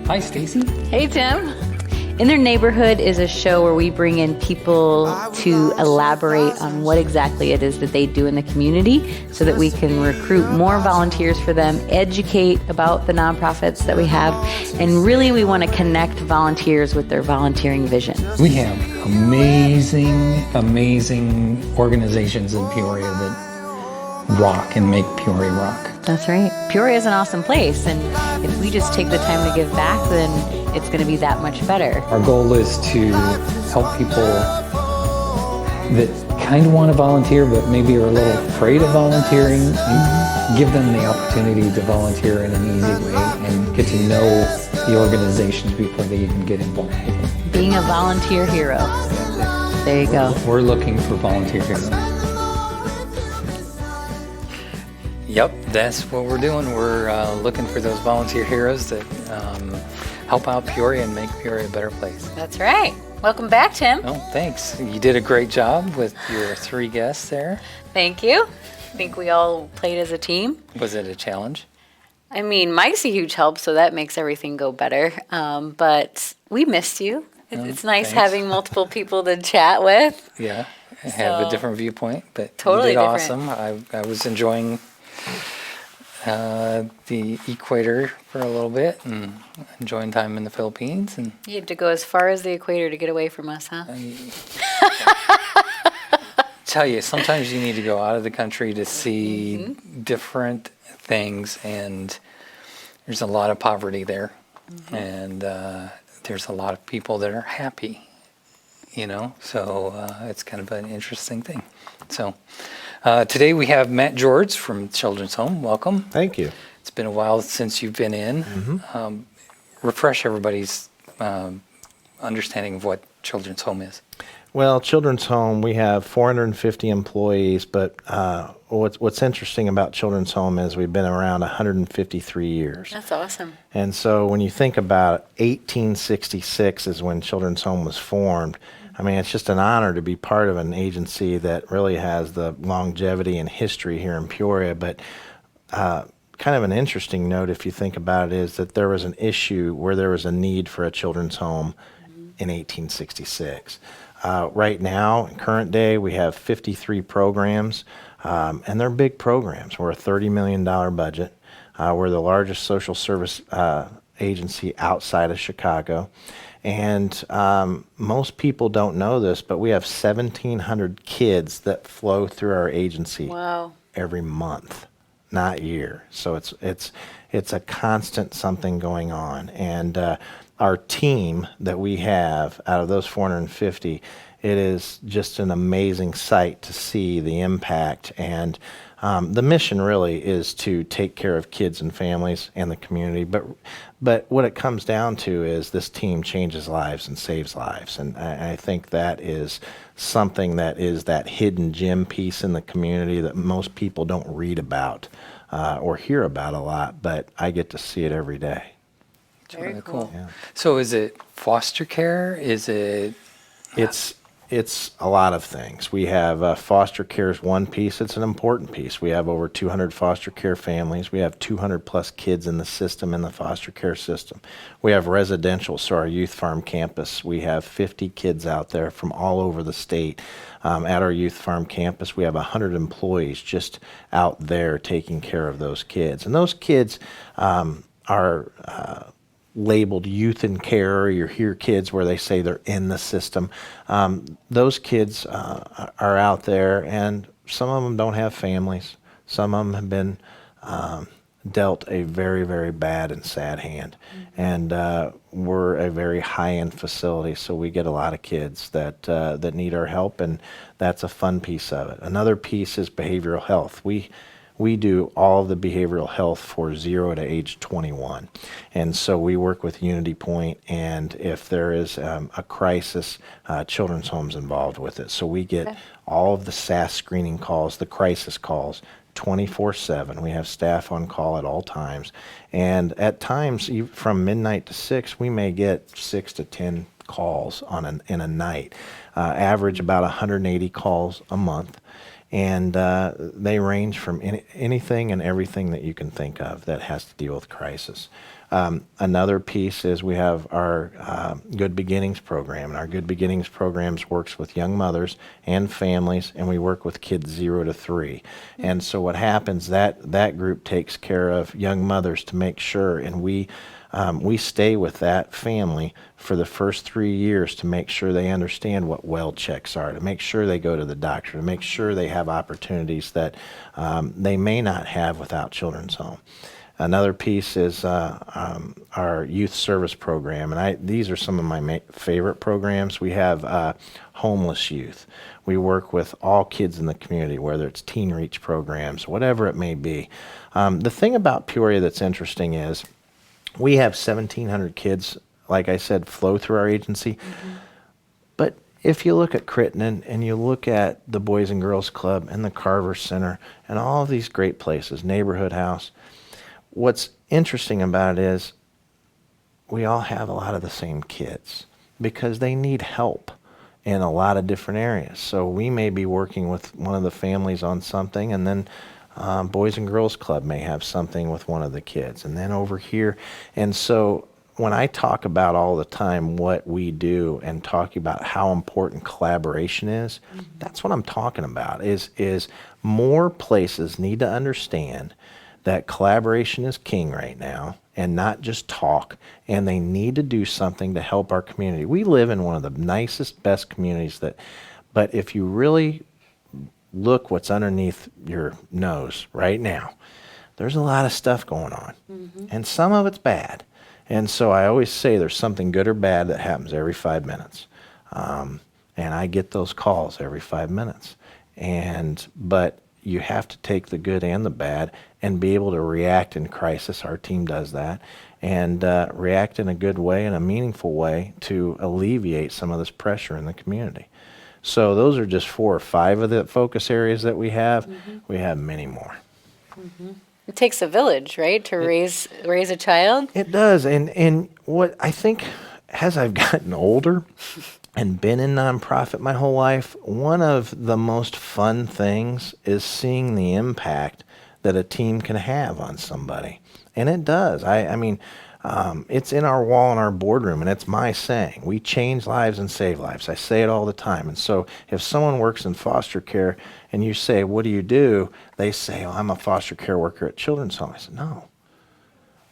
Hi, Stacy. Hey, Tim. In Their Neighborhood is a show where we bring in people to elaborate on what exactly it is that they do in the community so that we can recruit more volunteers for them, educate about the nonprofits that we have, and really we want to connect volunteers with their volunteering vision. We have amazing organizations in Peoria that rock and make Peoria rock. That's right. Peoria is an awesome place, and if we just take the time to give back, then it's going to be that much better. Our goal is to help people that kind of want to volunteer but maybe are a little afraid of volunteering, and give them the opportunity to volunteer in an easy way and get to know the organizations before they even get involved. Being a volunteer hero. There you go. We're looking for volunteer heroes. Yep, that's what we're doing. We're looking for those volunteer heroes that help out Peoria and make Peoria a better place. That's right. Welcome back, Tim. Oh, thanks. You did a great job with your 3 guests there. Thank you. I think we all played as a team. Was it a challenge? I mean, Mike's a huge help, so that makes everything go better. But we missed you. It's nice thanks. having multiple people to chat with. Yeah, I have a different viewpoint, but Totally you did different. awesome. I was enjoying the equator for a little bit and enjoying time in the Philippines. And You had to go as far as the equator to get away from us, huh? tell you, sometimes you need to go out of the country to see different things, and there's a lot of poverty there, and there's a lot of people that are happy, so it's kind of an interesting thing. So today we have Matt George from Children's Home. Welcome. Thank you. It's been a while since you've been in. Refresh everybody's understanding of what Children's Home is. Well, Children's Home, we have 450 employees, but what's interesting about Children's Home is we've been around 153 years. That's awesome. And so when you think about it, 1866 is when Children's Home was formed. I mean, it's just an honor to be part of an agency that really has the longevity and history here in Peoria. But kind of an interesting note, if you think about it, is that there was an issue where there was a need for a children's home in 1866. Right now, in current day, we have 53 programs, and they're big programs. We're a $30 million budget. We're the largest social service agency outside of Chicago. And most people don't know this, but we have 1,700 kids that flow through our agency every month, not year. So it's a constant something going on. And our team that we have out of those 450, it is just an amazing sight to see the impact. And the mission really is to take care of kids and families and the community. But what it comes down to is this team changes lives and saves lives. And I think that is something that is that hidden gem piece in the community that most people don't read about or hear about a lot, but I get to see it every day. Very Really cool. Yeah. So is it foster care? Is it? It's a lot of things. We have foster care is one piece. It's an important piece. We have over 200 foster care families. We have 200 plus kids in the system, in the foster care system. We have residential, so our youth farm campus, we have 50 kids out there from all over the state. At our youth farm campus, we have 100 employees just out there taking care of those kids. And those kids are labeled youth in care, or you hear kids where they say they're in the system. Those kids are out there, and some of them don't have families. Some of them have been dealt a very, very bad and sad hand. And we're a very high-end facility, so we get a lot of kids that need our help, and that's a fun piece of it. Another piece is behavioral health. We do all of the behavioral health for 0 to age 21. And so we work with Unity Point, and if there is a crisis, Children's Home's involved with it. So we get all of the SAS screening calls, the crisis calls, 24/7. We have staff on call at all times. And at times, from midnight to 6, we may get 6 to 10 calls in a night. Average about 180 calls a month. And they range from anything and everything that you can think of that has to deal with crisis. Another piece is we have our Good Beginnings program, and our Good Beginnings programs works with young mothers and families, and we work with kids 0 to 3. And so what happens, that group takes care of young mothers to make sure, and we stay with that family for the first 3 years to make sure they understand what well checks are, to make sure they go to the doctor, to make sure they have opportunities that they may not have without Children's Home. Another piece is our youth service program, and these are some of my favorite programs. We have homeless youth. We work with all kids in the community, whether it's teen reach programs, whatever it may be. The thing about Peoria that's interesting is we have 1,700 kids, like I said, flow through our agency. But if you look at Crittenden and you look at the Boys and Girls Club and the Carver Center and all of these great places, Neighborhood House, what's interesting about it is we all have a lot of the same kids because they need help in a lot of different areas. So we may be working with one of the families on something, and then Boys and Girls Club may have something with one of the kids, and then over here. And so when I talk about all the time what we do and talk about how important collaboration is, that's what I'm talking about, is more places need to understand that collaboration is king right now and not just talk, and they need to do something to help our community. We live in one of the nicest, best communities but if you really look what's underneath your nose right now, there's a lot of stuff going on, and some of it's bad. And so I always say there's something good or bad that happens every 5 minutes. And I get those calls every 5 minutes. But you have to take the good and the bad and be able to react in crisis. Our team does that. And react in a good way, in a meaningful way, to alleviate some of this pressure in the community. So those are just 4 or 5 of the focus areas that we have. We have many more. It takes a village, right, to raise a child? It does. And what I think, as I've gotten older and been in nonprofit my whole life, one of the most fun things is seeing the impact that a team can have on somebody. And it does. I mean, it's in our wall in our boardroom, and it's my saying. We change lives and save lives. I say it all the time. And so if someone works in foster care and you say, what do? They say, oh, I'm a foster care worker at Children's Home. I said, no.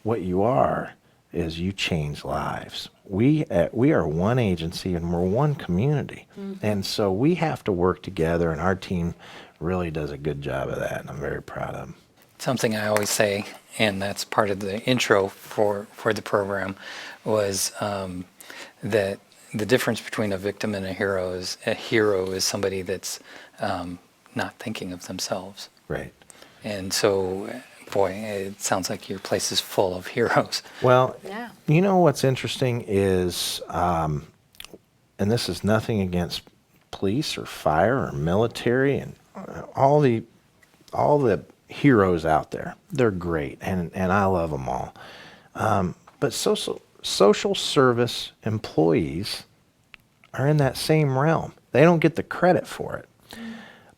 What you are is you change lives. We are one agency and we're one community. And so we have to work together, and our team really does a good job of that, and I'm very proud of them. Something I always say, and that's part of the intro for the program, was that the difference between a victim and a hero is somebody that's not thinking of themselves. Right. And so, boy, it sounds like your place is full of heroes. Well, Yeah. you know what's interesting is, and this is nothing against police or fire or military and all the heroes out there. They're great, and I love them all. But social service employees are in that same realm. They don't get the credit for it,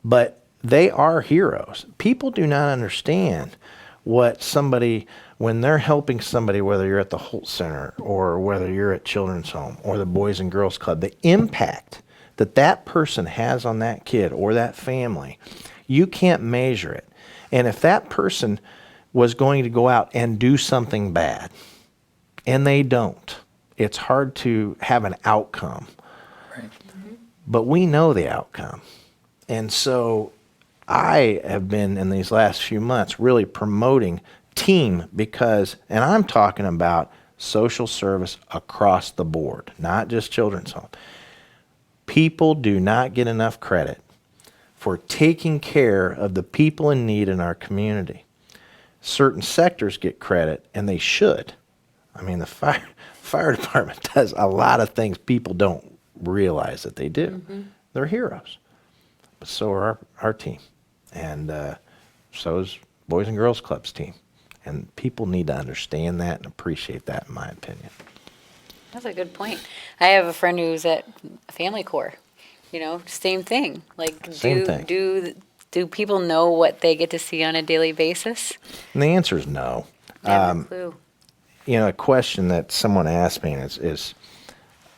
but they are heroes. People do not understand what somebody, when they're helping somebody, whether you're at the Holt Center or whether you're at Children's Home or the Boys and Girls Club, the impact that person has on that kid or that family, you can't measure it. And if that person was going to go out and do something bad, and they don't, it's hard to have an outcome. Right. But we know the outcome. And so I have been, in these last few months, really promoting team because, and I'm talking about social service across the board, not just Children's Home. People do not get enough credit for taking care of the people in need in our community. Certain sectors get credit, and they should. I mean, the fire department does a lot of things people don't realize that they do. They're heroes. But so are our team. And so is Boys and Girls Club's team. And people need to understand that and appreciate that, in my opinion. That's a good point. I have a friend who's at Family Corps. You know, same thing. Like Same thing. do Do people know what they get to see on a daily basis? And the answer is no. Never a clue. You know, a question that someone asked me is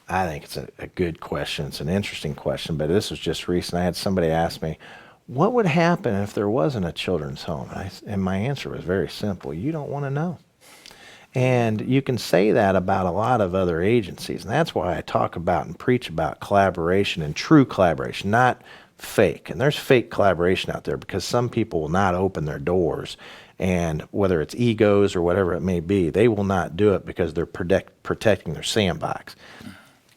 I think it's a good question. It's an interesting question, but this was just recent. I had somebody ask me, what would happen if there wasn't a children's home? And my answer was very simple. You don't want to know. And you can say that about a lot of other agencies. And that's why I talk about and preach about collaboration and true collaboration, not fake. And there's fake collaboration out there because some people will not open their doors. And whether it's egos or whatever it may be, they will not do it because they're protecting their sandbox.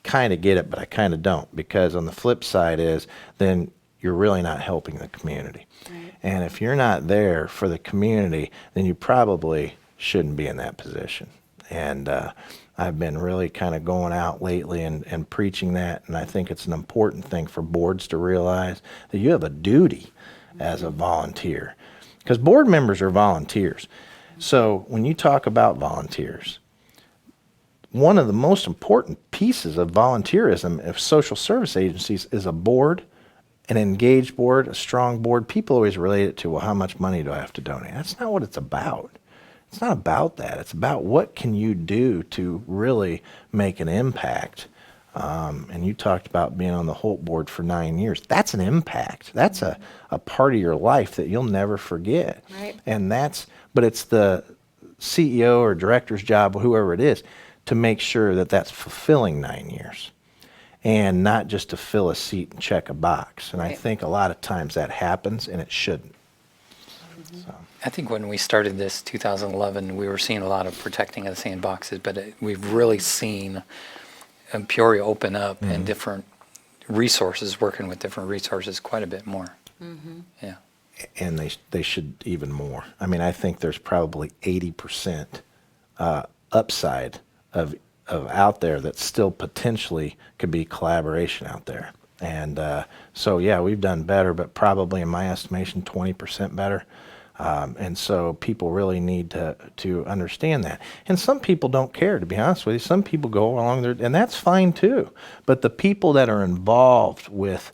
Kind of get it, but I kind of don't. Because on the flip side is then you're really not helping the community. Right. And if you're not there for the community, then you probably shouldn't be in that position. And I've been really kind of going out lately and preaching that, and I think it's an important thing for boards to realize that you have a duty as a volunteer, because board members are volunteers. So when you talk about volunteers, one of the most important pieces of volunteerism of social service agencies is a board, an engaged board, a strong board. People always relate it to, well, how much money do I have to donate? That's not what it's about. It's not about that. It's about what can you do to really make an impact. And you talked about being on the Holt board for 9 years. That's an impact. That's a part of your life that you'll never forget. Right. And but it's the CEO or director's job, whoever it is, to make sure that that's fulfilling 9 years and not just to fill a seat and check a box. And I think a lot of times that happens and it shouldn't. So. I think when we started this 2011, we were seeing a lot of protecting of the sandboxes, but we've really seen Peoria open up and different resources, working with different resources quite a bit more. Mm-hmm. Yeah. And they should even more. I mean, I think there's probably 80% upside of out there that still potentially could be collaboration out there. And so, yeah, we've done better, but probably in my estimation, 20% better. And so people really need to understand that. And some people don't care, to be honest with you. Some people go along there, and that's fine too. But the people that are involved with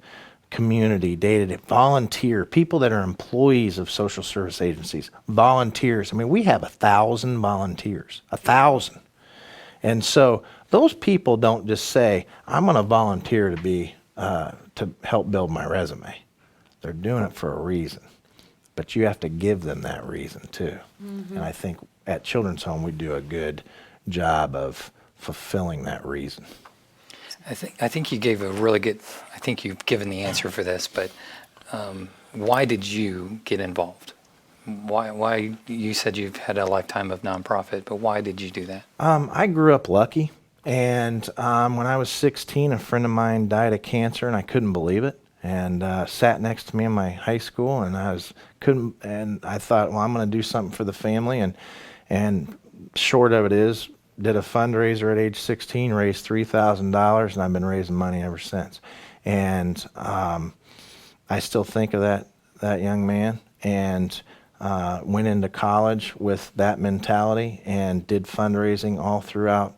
community, day-to-day, volunteer, people that are employees of social service agencies, volunteers. I mean, we have 1,000 volunteers, 1,000. And so those people don't just say, I'm going to volunteer to help build my resume. They're doing it for a reason. But you have to give them that reason too. Mm-hmm. And I think at Children's Home we do a good job of fulfilling that reason. I think you gave a really good, I think you've given the answer for this, but why did you get involved? Why you said you've had a lifetime of nonprofit, but why did you do that? I grew up lucky, and when I was 16, a friend of mine died of cancer, and I couldn't believe it. And sat next to me in my high school, and I thought, well, I'm going to do something for the family, and short of it is, did a fundraiser at age 16, raised $3,000, and I've been raising money ever since. And I still think of that young man, and went into college with that mentality and did fundraising all throughout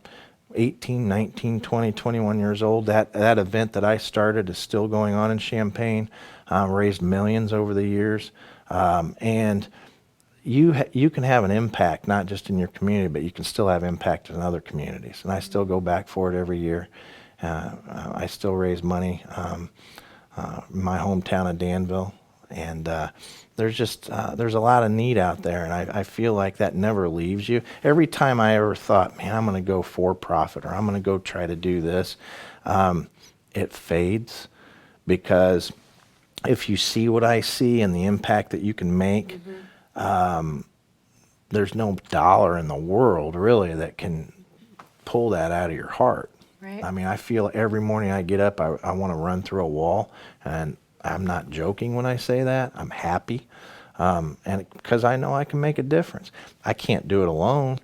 18, 19, 20, 21 years old. That event that I started is still going on in Champaign, raised millions over the years. And you can have an impact, not just in your community, but you can still have impact in other communities. And I still go back for it every year. I still raise money in my hometown of Danville. And there's a lot of need out there, and I feel like that never leaves you. Every time I ever thought, man, I'm going to go for profit, or I'm going to go try to do this, it fades, because if you see what I see and the impact that you can make, there's no dollar in the world really that can pull that out of your heart. Right. I mean, I feel every morning I get up, I want to run through a wall, and I'm not joking when I say that. I'm happy, and because I know I can make a difference. I can't do it alone.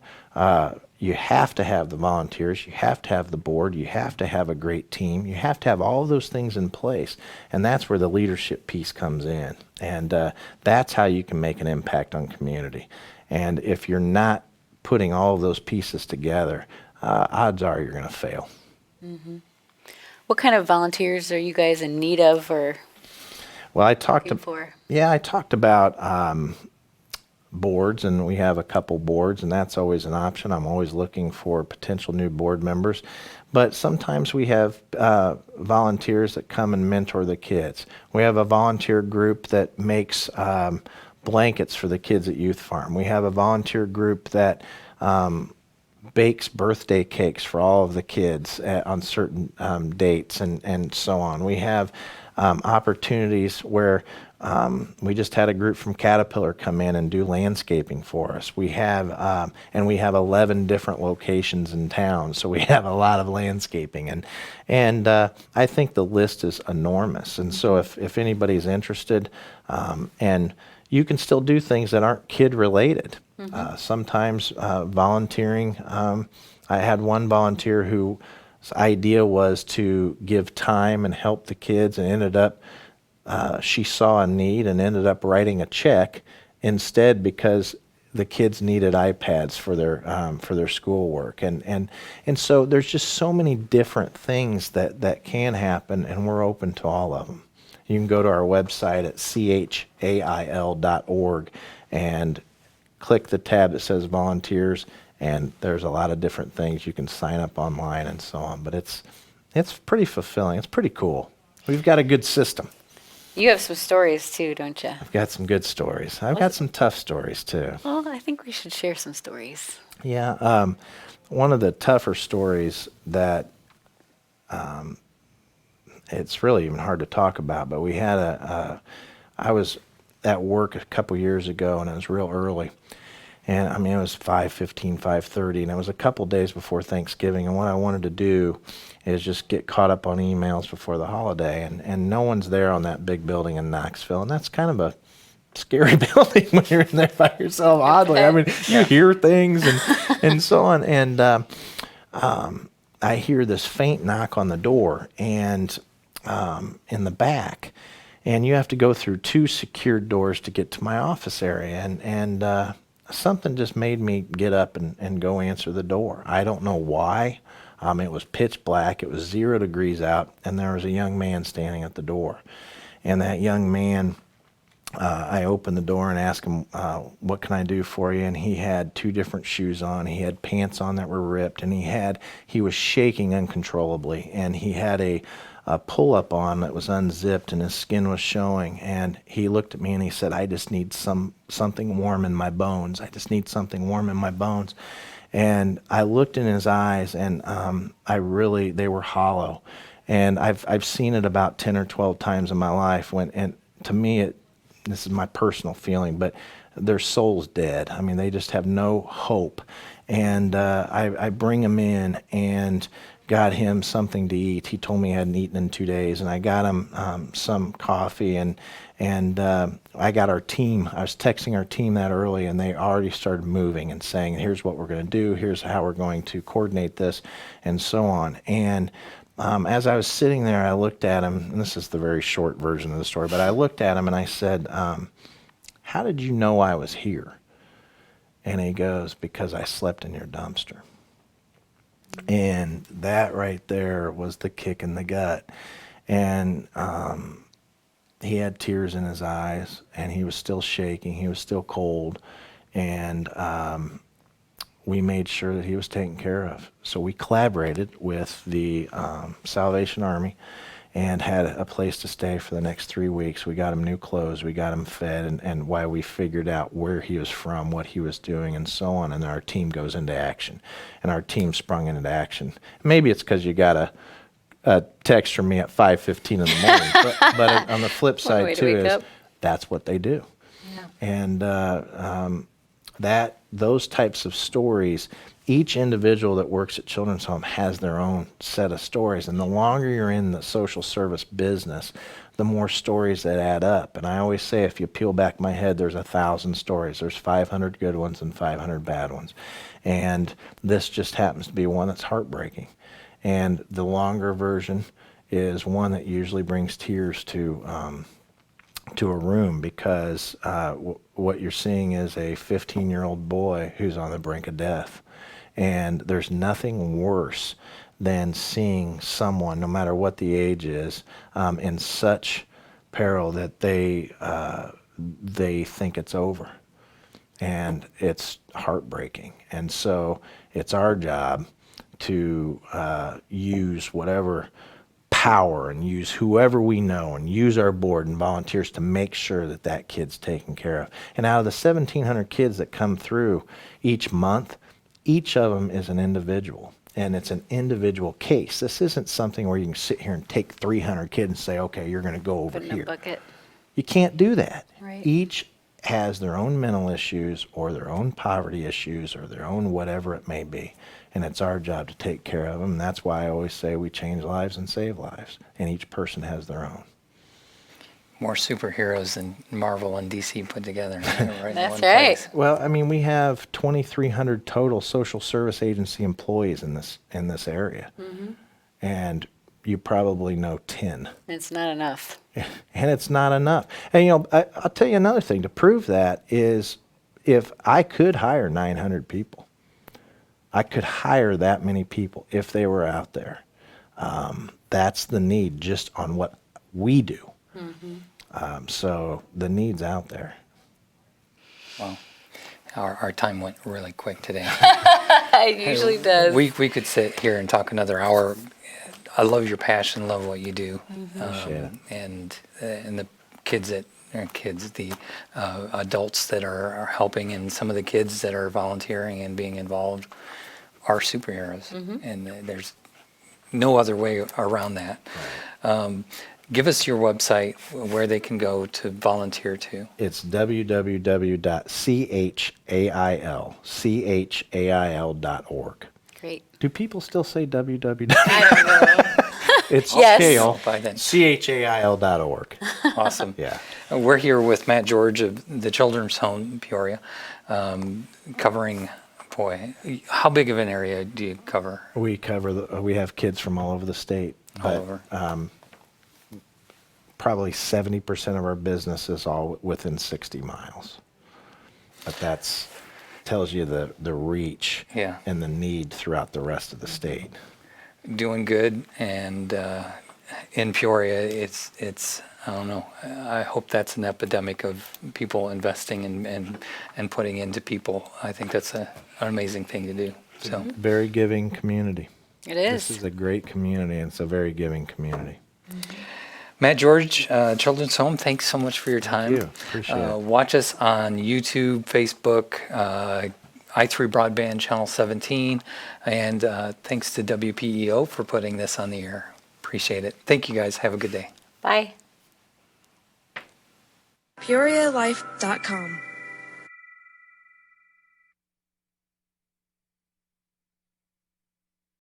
You have to have the volunteers. You have to have the board. You have to have a great team. You have to have all of those things in place, and that's where the leadership piece comes in. And that's how you can make an impact on community. And if you're not putting all of those pieces together, odds are you're going to fail. Mm-hmm. What kind of volunteers are you guys in need of, or? Well, I talked looking for? I talked about boards, and we have a couple boards, and that's always an option. I'm always looking for potential new board members. But sometimes we have volunteers that come and mentor the kids. We have a volunteer group that makes blankets for the kids at Youth Farm. We have a volunteer group that bakes birthday cakes for all of the kids on certain dates and so on. We have opportunities where we just had a group from Caterpillar come in and do landscaping for us. We have, and we have 11 different locations in town, so we have a lot of landscaping, and I think the list is enormous. And so if anybody's interested, and you can still do things that aren't kid related. Sometimes volunteering. I had one volunteer whose idea was to give time and help the kids, and ended up she saw a need and ended up writing a check instead because the kids needed iPads for their schoolwork, and so there's just so many different things that can happen, and we're open to all of them. You can go to our website at chail.org and click the tab that says volunteers, and there's a lot of different things. You can sign up online and so on, but it's pretty fulfilling. It's pretty cool. We've got a good system. You have some stories too, don't you? I've got some good stories. I've got some tough stories too. Well, I think we should share some stories. Yeah, one of the tougher stories that it's really even hard to talk about, but we had I was at work a couple years ago, and it was real early. And I mean, it was 5:15, 5:30, and it was a couple days before Thanksgiving. And what I wanted to do is just get caught up on emails before the holiday. And no one's there on that big building in Knoxville. And that's kind of a scary building when you're in there by yourself, oddly. I mean, you hear things and so on. And I hear this faint knock on the door, and in the back. And you have to go through 2 secured doors to get to my office area. And something just made me get up and go answer the door. I don't know why. It was pitch black. It was 0 degrees out, and there was a young man standing at the door. And that young man, I opened the door and asked him, what can I do for you? And he had 2 different shoes on. He had pants on that were ripped, and he was shaking uncontrollably. And he had a pull-up on that was unzipped, and his skin was showing. And he looked at me and he said, I just need something warm in my bones. I just need something warm in my bones. And I looked in his eyes, and they were hollow. And I've seen it about 10 or 12 times in my life, and to me, this is my personal feeling, but their soul's dead. I mean, they just have no hope. And I bring him in and got him something to eat. He told me he hadn't eaten in 2 days, and I got him some coffee, and I got our team. I was texting our team that early, and they already started moving and saying, here's what we're going to do, here's how we're going to coordinate this, and so on. And as I was sitting there, I looked at him, and this is the very short version of the story, but I looked at him and I said, how did you know I was here? And he goes, because I slept in your dumpster. And that right there was the kick in the gut. And he had tears in his eyes, and he was still shaking. He was still cold. And we made sure that he was taken care of. So we collaborated with the Salvation Army and had a place to stay for the next 3 weeks. We got him new clothes, we got him fed, and while we figured out where he was from, what he was doing, and so on, and our team goes into action. And our team sprung into action. Maybe it's because you got a text from me at 5:15 in the morning, but on the flip side too is that's what they do. Yeah. And those types of stories, each individual that works at Children's Home has their own set of stories. And the longer you're in the social service business, the more stories that add up. And I always say, if you peel back my head, there's 1,000 stories. There's 500 good ones and 500 bad ones. And this just happens to be one that's heartbreaking. And the longer version is one that usually brings tears to a room, because what you're seeing is a 15-year-old boy who's on the brink of death. And there's nothing worse than seeing someone, no matter what the age is, in such peril that they think it's over, and it's heartbreaking. And so it's our job to use whatever power and use whoever we know and use our board and volunteers to make sure that that kid's taken care of. And out of the 1,700 kids that come through each month, each of them is an individual, and it's an individual case. This isn't something where you can sit here and take 300 kids and say, okay, you're going to go over Put in a here. bucket. You can't do that. Right. Each has their own mental issues or their own poverty issues or their own whatever it may be. And it's our job to take care of them. And that's why I always say we change lives and save lives. And each person has their own. More superheroes than Marvel and DC put together. Right in That's one right. place. Well, I mean, we have 2,300 total social service agency employees in this area. And you probably know 10. It's not enough. And it's not enough. And, you know, I'll tell you another thing to prove that is if I could hire 900 people, I could hire that many people if they were out there. That's the need just on what we do. So the need's out there. Well, our time went really quick today. It usually does. We could sit here and talk another hour. I love your passion, love what you do. Appreciate it. And the kids the adults that are helping, and some of the kids that are volunteering and being involved are superheroes. And there's no other way around that. Give us your website where they can go to volunteer to. It's www.chail.org. Great. Do people still say www? I don't know. It's Yes. scale, By then. chail.org. Awesome. Yeah. We're here with Matt George of the Children's Home Peoria, covering, boy, how big of an area do you cover? We we have kids from all over the state. All but, over. Probably 70% of our business is all within 60 miles. But that's tells you the reach Yeah. and the need throughout the rest of the state. Doing good, and in Peoria, it's I don't know. I hope that's an epidemic of people investing and putting into people. I think that's an amazing thing to do. So Very giving community. It This is. is a great community, and it's a very giving community. Matt George, Children's Home, thanks so much for your time. you. Appreciate it. Watch us on YouTube, Facebook, I3 Broadband Channel 17, and thanks to WPEO for putting this on the air. Appreciate it. Thank you guys. Have a good day. Bye. PeoriaLife.com